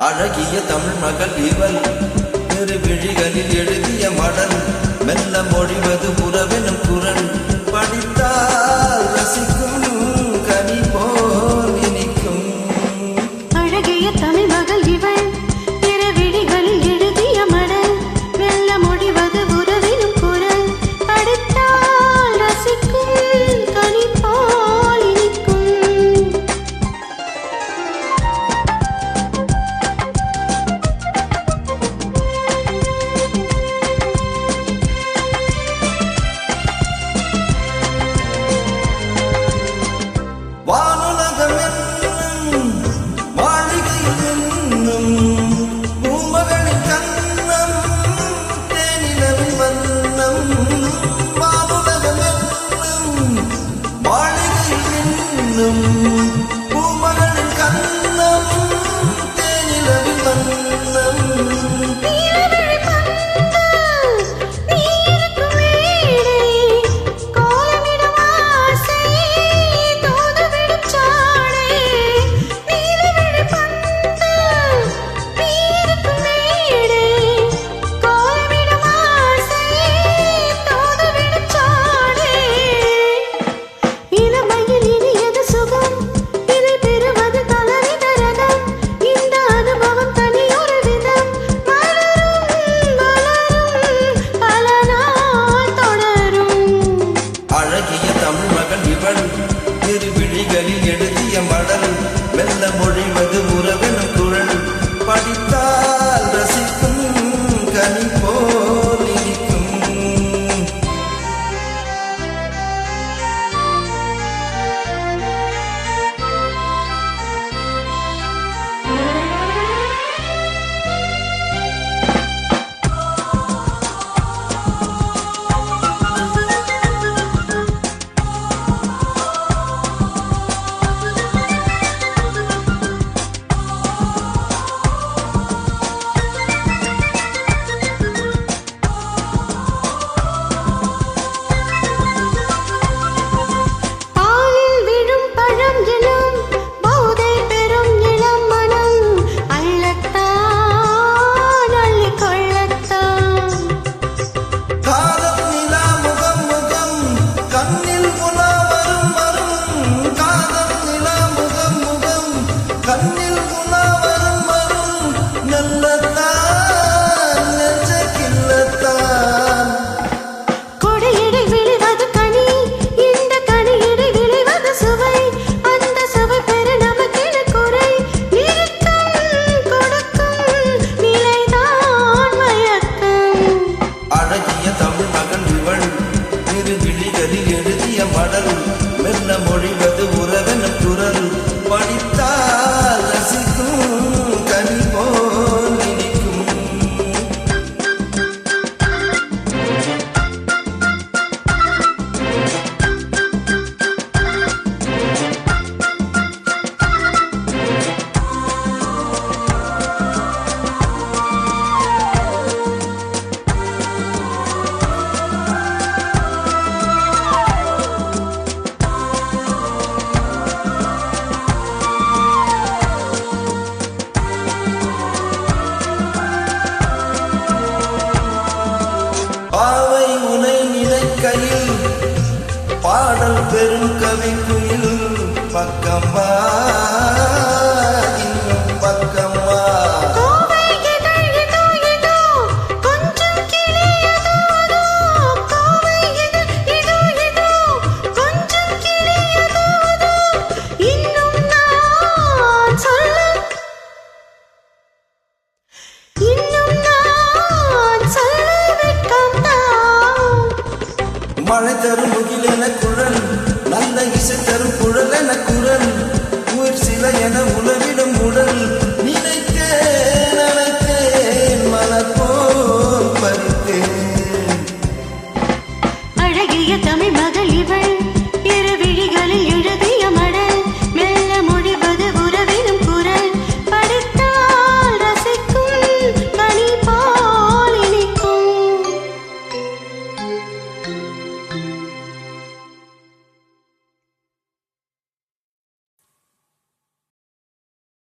அழகிய தமிழ் மகள் இவள் விழிகளில் எழுதிய மடல் மெல்ல மொழிவது உறவெனும் குரல் படித்தால் ரசிக்கும் கனி போல் இனிக்கும் அழகிய தமிழ் மகள் இவள் விழிகளில் எழுதிய மடல் மெல்ல மொழிவது உறவெனும் குரல் படித்தால் ரசிக்கும் கனி போல் இனிக்கும் பூமகளின் கண்ணம் தேனிலவின் வண்ணம் விழிகளில் எழுதிய மடல் மெல்ல மொழிவது உறவெனும் குரல் படித்தால் ரசிக்கும் கனி போல் இனிக்கும் மெல்ல மொழிவது உறவெனும் குரல் படித்தால் ரசிக்கும் கனி போல் இனிக்கும் பாவை உனை நினைக்கையில் பாடல் பெரும் கவி குயில் பக்கம்மா இன்னும் பக்கம்மா மழை தரும் முகிலென குழல் நல்ல இசை தரும்